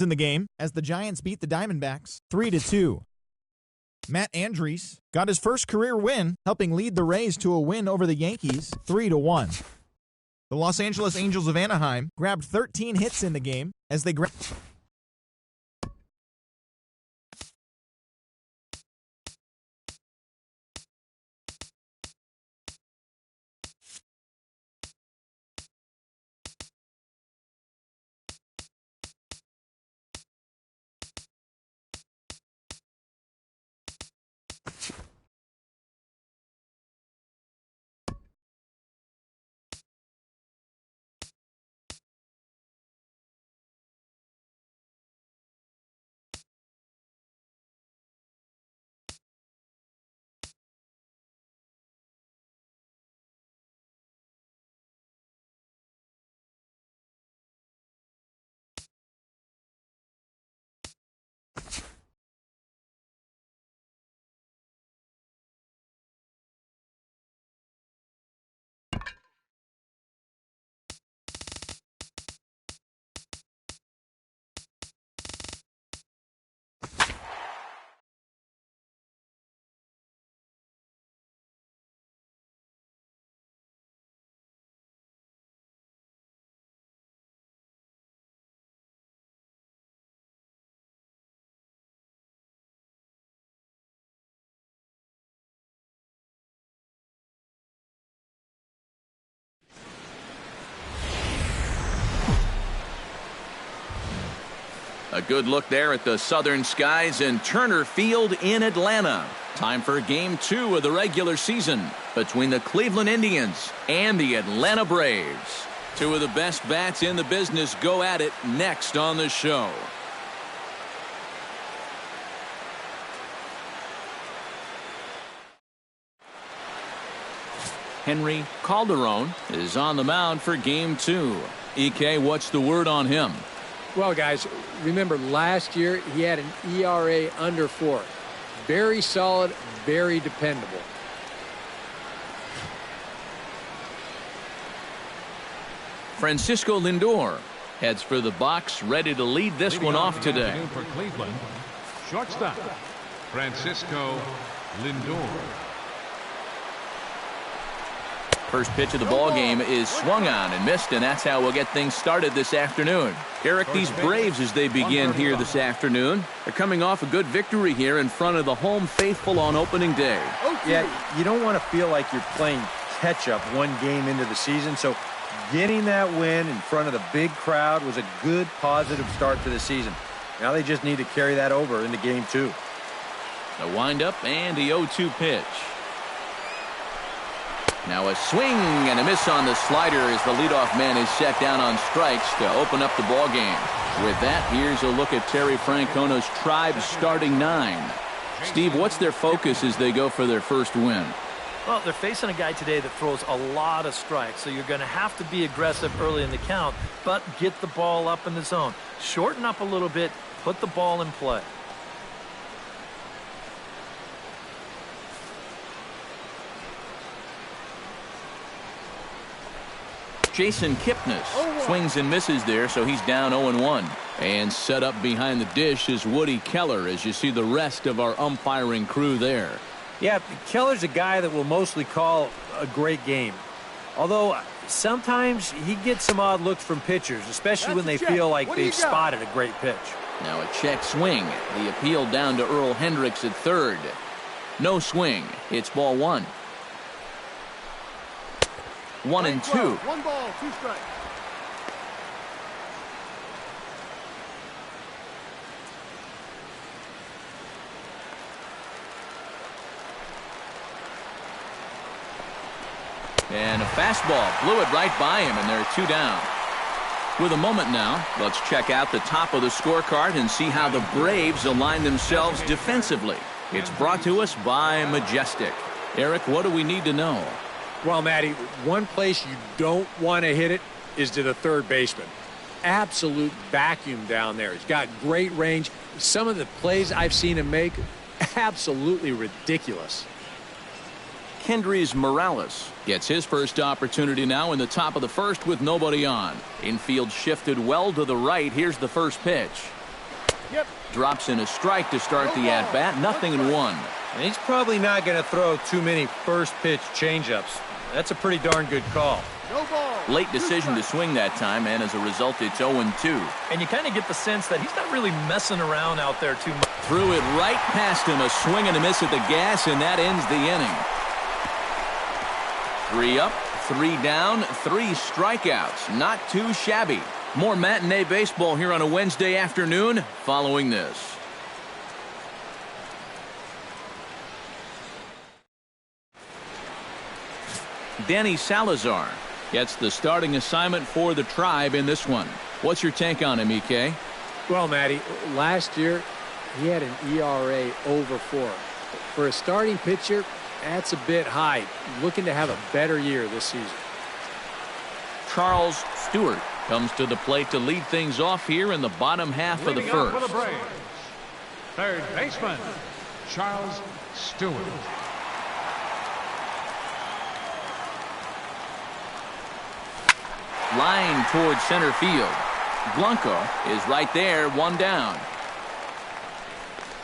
in the game as the Giants beat the Diamondbacks 3-2. Matt Andriese got his first career win, helping lead the Rays to a win over the Yankees 3-1. The Los Angeles Angels of Anaheim grabbed 13 hits in the game as they grabbed A good look there at the southern skies in Turner Field in Atlanta. Time for Game 2 of the regular season between the Cleveland Indians and the Atlanta Braves. Two of the best bats in the business go at it next on the show. Henry Calderon is on the mound for Game 2. EK, what's the word on him? Well, guys, remember last year he had an ERA under 4. Very solid, very dependable. Francisco Lindor heads for the box, ready to lead this one off today. For Cleveland, shortstop Francisco Lindor. First pitch of the ball game is swung on and missed, and that's how we'll get things started this afternoon. Eric, these Braves, as they begin here this afternoon, are coming off a good victory here in front of the home faithful on opening day. Yeah, you don't want to feel like you're playing catch-up one game into the season, so getting that win in front of the big crowd was a good, positive start to the season. Now they just need to carry that over into Game 2. The windup and the 0-2 pitch. Now a swing and a miss on the slider as the leadoff man is set down on strikes to open up the ball game. With that, here's a look at Terry Francona's Tribe starting 9. Steve, what's their focus as they go for their first win? Well, they're facing a guy today that throws a lot of strikes, so you're going to have to be aggressive early in the count, but get the ball up in the zone. Shorten up a little bit, put the ball in play. Jason Kipnis swings and misses there, so he's down 0-1. And set up behind the dish is Woody Keller as you see the rest of our umpiring crew there. Yeah, Keller's a guy that will mostly call a great game. Although sometimes he gets some odd looks from pitchers, especially when they feel like they've spotted a great pitch. Now a check swing. The appeal down to Earl Hendricks at third. No swing. It's ball 1. 1-2. 1 ball, 2 strikes. And a fastball blew it right by him, and they're 2 down. With a moment now, let's check out the top of the scorecard and see how the Braves align themselves defensively. It's brought to us by Majestic. Eric, what do we need to know? Well, Matty, one place you don't want to hit it is to the third baseman. Absolute vacuum down there. He's got great range. Some of the plays I've seen him make, absolutely ridiculous. Kendrys Morales gets his first opportunity now in the top of the first with nobody on. Infield shifted well to the right. Here's the first pitch. Drops in a strike to start the at-bat. 0-1. And he's probably not going to throw too many first-pitch changeups. That's a pretty darn good call. Late decision to swing that time, and as a result, it's 0-2. And you kind of get the sense that he's not really messing around out there too much. Threw it right past him, a swing and a miss at the gas, and that ends the inning. 3 up, 3 down, 3 strikeouts. Not too shabby. More matinee baseball here on a Wednesday afternoon following this. Danny Salazar gets the starting assignment for the Tribe in this one. What's your take on him, EK? Well, Matty, last year he had an ERA over 4. For a starting pitcher, that's a bit high. Looking to have a better year this season. Charles Stewart comes to the plate to lead things off here in the bottom half of the first. For the Braves, third baseman, Charles Stewart. Line towards center field. Blanco is right there, 1 down.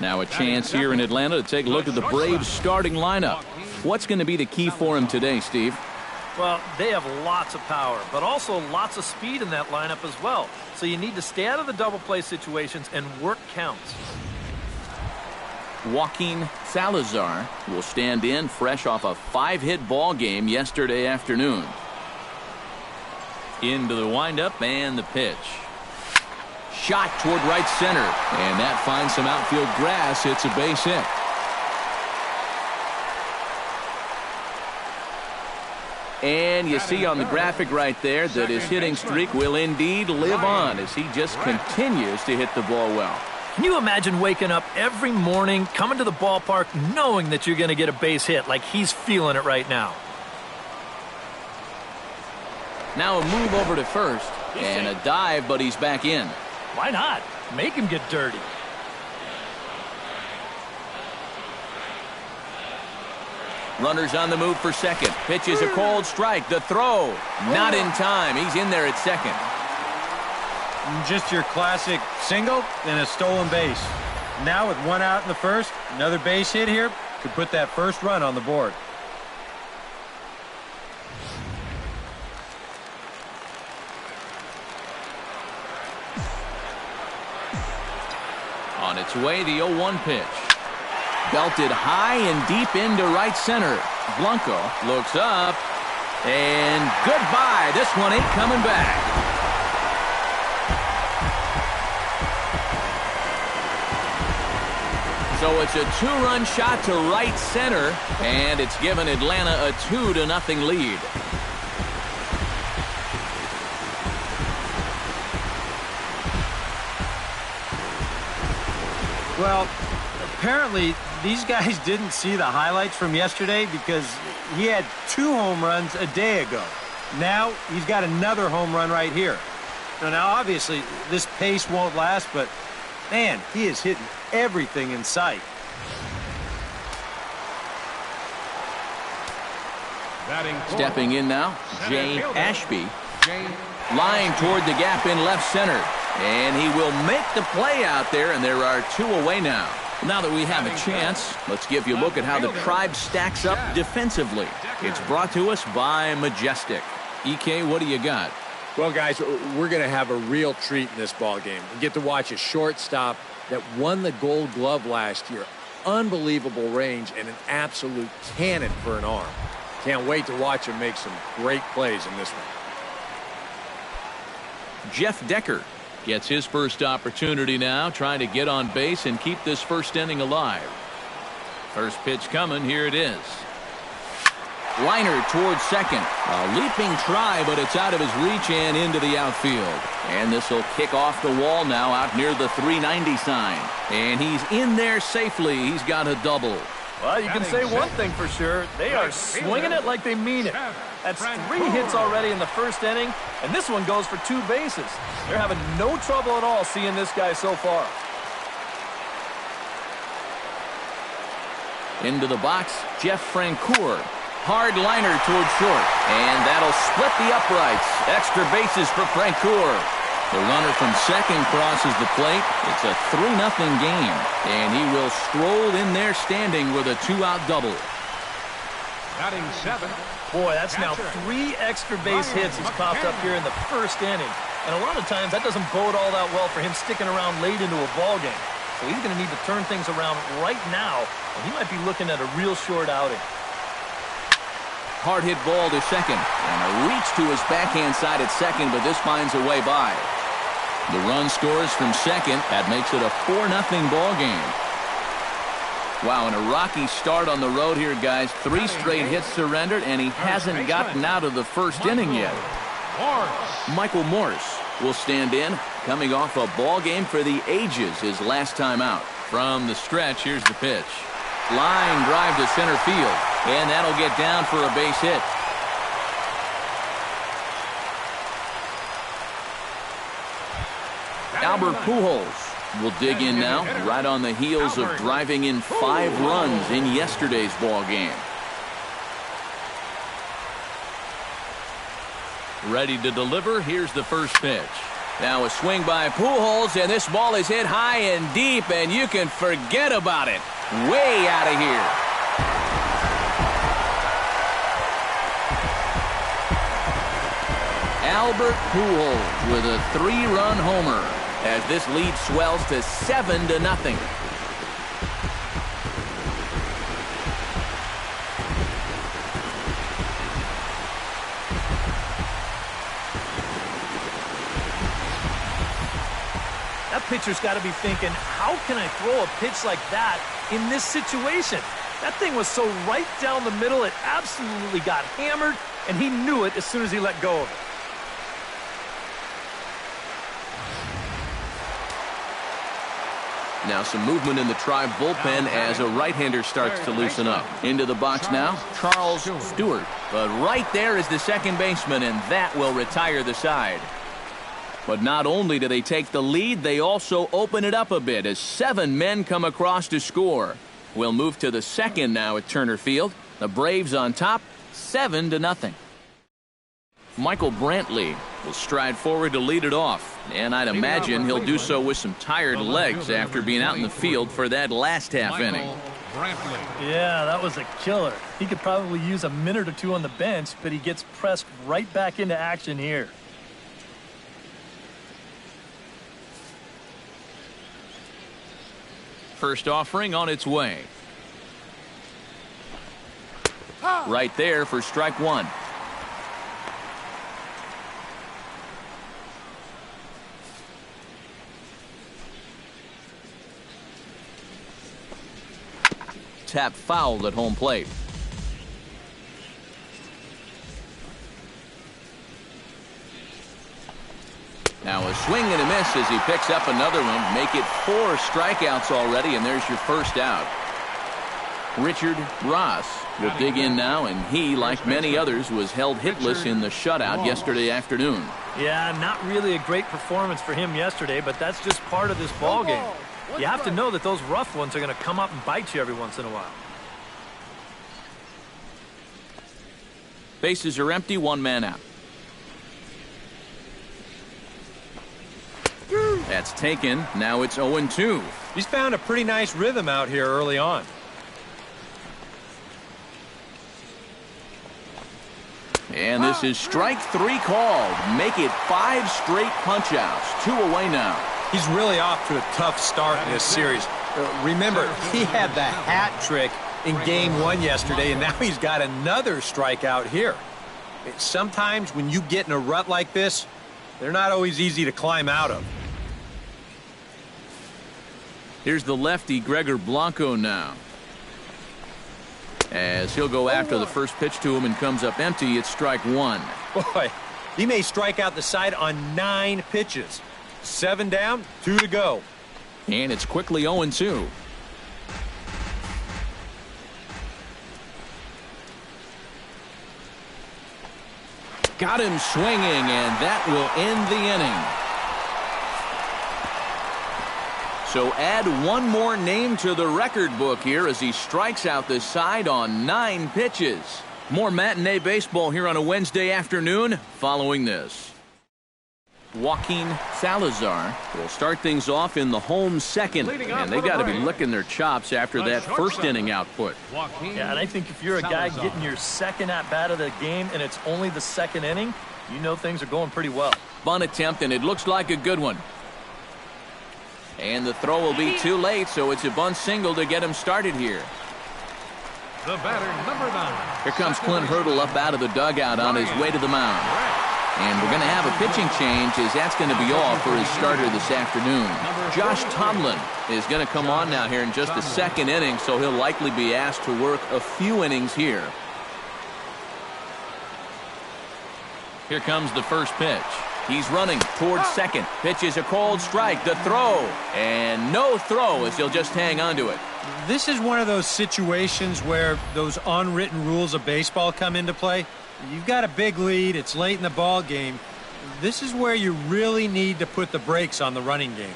Now a chance here in Atlanta to take a look at the Braves starting lineup. What's going to be the key for him today, Steve? Well, they have lots of power, but also lots of speed in that lineup as well. So you need to stay out of the double play situations and work counts. Joaquin Salazar will stand in fresh off a 5-hit ball game yesterday afternoon. Into the windup and the pitch. Shot toward right center, and that finds some outfield grass. It's a base hit. And you see on the graphic right there that his hitting streak will indeed live on as he just continues to hit the ball well. Can you imagine waking up every morning, coming to the ballpark, knowing that you're going to get a base hit like he's feeling it right now? Now a move over to first, and a dive, but he's back in. Why not? Make him get dirty. Runners on the move for second. Pitch is a cold strike. The throw, not in time. He's in there at second. Just your classic single and a stolen base. Now with 1 out in the first, another base hit here could put that first run on the board. On its way, the 0-1 pitch. Belted high and deep into right center. Blanco looks up, and goodbye. This one ain't coming back. So it's a 2-run shot to right center, and it's given Atlanta a 2-0 lead. Well, apparently these guys didn't see the highlights from yesterday because he had 2 home runs a day ago. Now he's got another home run right here. Now obviously this pace won't last, but man, he is hitting everything in sight. Stepping in now, Jay Ashby. Line toward the gap in left center. And he will make the play out there, and there are 2 away now. Now that we have a chance, let's give you a look at how the Tribe stacks up defensively. It's brought to us by Majestic. EK, what do you got? Well, guys, we're going to have a real treat in this ball game. We get to watch a shortstop that won the Gold Glove last year. Unbelievable range and an absolute cannon for an arm. Can't wait to watch him make some great plays in this one. Jeff Decker gets his first opportunity now, trying to get on base and keep this first inning alive. First pitch coming, here it is. Liner towards second. A leaping try, but it's out of his reach and into the outfield. And this will kick off the wall now out near the 390 sign. And he's in there safely. He's got a double. Well, you can say one thing for sure. They are swinging it like they mean it. That's 3 hits already in the first inning, and this one goes for 2 bases. They're having no trouble at all seeing this guy so far. Into the box, Jeff Francoeur. Hard liner towards short, and that'll split the uprights. Extra bases for Francoeur. The runner from second crosses the plate. It's a 3-0 game, and he will stroll in there standing with a 2-out double. Batting 7. Boy, that's now 3 extra base hits he's popped up here in the first inning. And a lot of times that doesn't bode all that well for him sticking around late into a ball game. So he's going to need to turn things around right now, and he might be looking at a real short outing. Hard hit ball to second, and a reach to his backhand side at second, but this finds a way by. The run scores from second. That makes it a 4-0 ball game. Wow, and a rocky start on the road here, guys. 3 straight hits surrendered, and he hasn't gotten out of the first inning yet. Michael Morse will stand in, coming off a ball game for the ages his last time out. From the stretch, here's the pitch. Line drive to center field, and that'll get down for a base hit. Albert Pujols will dig in now, right on the heels of driving in 5 runs in yesterday's ball game. Ready to deliver. Here's the first pitch. Now a swing by Pujols, and this ball is hit high and deep, and you can forget about it. Way out of here. Albert Pujols with a 3-run homer as this lead swells to 7-0. That pitcher's got to be thinking, how can I throw a pitch like that in this situation? That thing was so right down the middle, it absolutely got hammered, and he knew it as soon as he let go of it. Now some movement in the Tribe bullpen as a right-hander starts to loosen up. Into the box now, Charles Stewart. But right there is the second baseman, and that will retire the side. But not only do they take the lead, they also open it up a bit as 7 men come across to score. We'll move to the second now at Turner Field. The Braves on top, 7-0. Michael Brantley will stride forward to lead it off, and I'd imagine he'll do so with some tired legs after being out in the field for that last half inning. Yeah, that was a killer. He could probably use a minute or 2 on the bench, but he gets pressed right back into action here. First offering on its way. Right there for strike 1. Tap fouled at home plate. Now a swing and a miss as he picks up another one. Make it 4 strikeouts already, and there's your first out. Richard Ross will dig in now, and he, like many others, was held hitless in the shutout yesterday afternoon. Yeah, not really a great performance for him yesterday, but that's just part of this ball game. You have to know that those rough ones are going to come up and bite you every once in a while. Bases are empty, 1 man out. That's taken. Now it's 0-2. He's found a pretty nice rhythm out here early on. And this is strike 3 called. Make it 5 straight punch-outs. 2 away now. He's really off to a tough start in this series. Remember, he had the hat trick in Game 1 yesterday, and now he's got another strikeout here. Sometimes when you get in a rut like this, they're not always easy to climb out of. Here's the lefty, Gregor Blanco, now. As he'll go after the first pitch to him and comes up empty, it's strike 1. Boy, he may strike out the side on 9 pitches. 7 down, 2 to go. And it's quickly 0-2. Got him swinging, and that will end the inning. So add 1 more name to the record book here as he strikes out the side on 9 pitches. More matinee baseball here on a Wednesday afternoon following this. Joaquin Salazar will start things off in the home second. And they got to be licking their chops after that first inning output. Yeah, and I think if you're a guy getting your second at-bat of the game and it's only the second inning, you know things are going pretty well. Bunt attempt, and it looks like a good one. And the throw will be too late, so it's a bunt single to get him started here. The batter, number 9. Here comes Clint Hurdle up out of the dugout on his way to the mound. And we're going to have a pitching change, as that's going to be all for his starter this afternoon. Josh Tomlin is going to come on now here in just the second inning, so he'll likely be asked to work a few innings here. Here comes the first pitch. He's running towards second. Pitch is a cold strike. The throw. And no throw, as he'll just hang on to it. This is one of those situations where those unwritten rules of baseball come into play. You've got a big lead. It's late in the ball game. This is where you really need to put the brakes on the running game.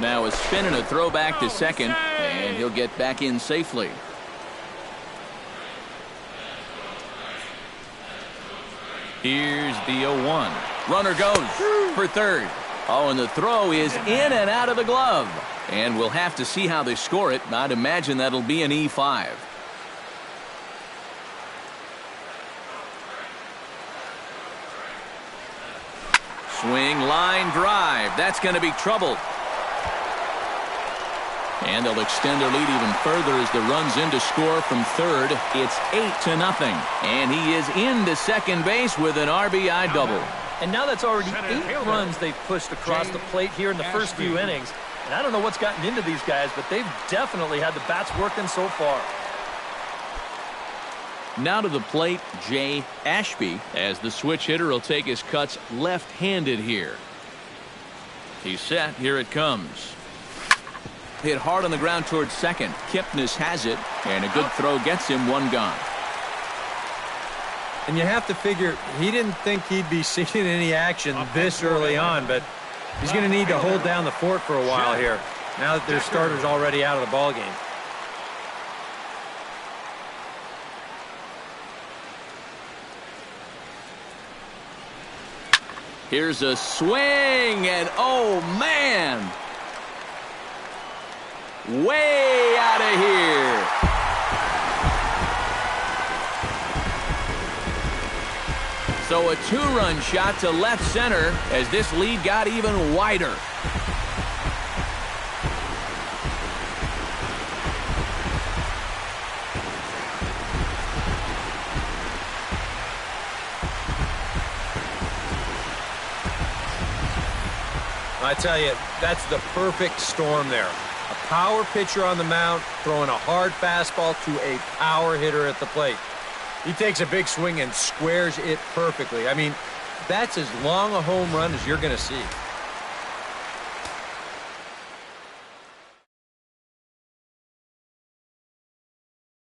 Now a spin and a throw back to second, and he'll get back in safely. Here's the 0-1. Runner goes for third. Oh, and the throw is in and out of the glove. And we'll have to see how they score it. I'd imagine that'll be an E5. Swing, line drive. That's going to be trouble. And they'll extend their lead even further as the run's in to score from third. It's 8-0. And he is into second base with an RBI double. And now that's already 8 runs they've pushed across the plate here in the first few innings. And I don't know what's gotten into these guys, but they've definitely had the bats working so far. Now to the plate, Jay Ashby, as the switch hitter will take his cuts left-handed here. He's set. Here it comes. Hit hard on the ground towards second. Kipnis has it, and a good throw gets him one gone. And you have to figure he didn't think he'd be seeing any action this early on, but he's going to need to hold down the fort for a while here, now that their starter's already out of the ball game. Here's a swing, and oh, man! Way out of here. So a 2-run shot to left center as this lead got even wider. I tell you, that's the perfect storm there. A power pitcher on the mound throwing a hard fastball to a power hitter at the plate. He takes a big swing and squares it perfectly. I mean, that's as long a home run as you're going to see.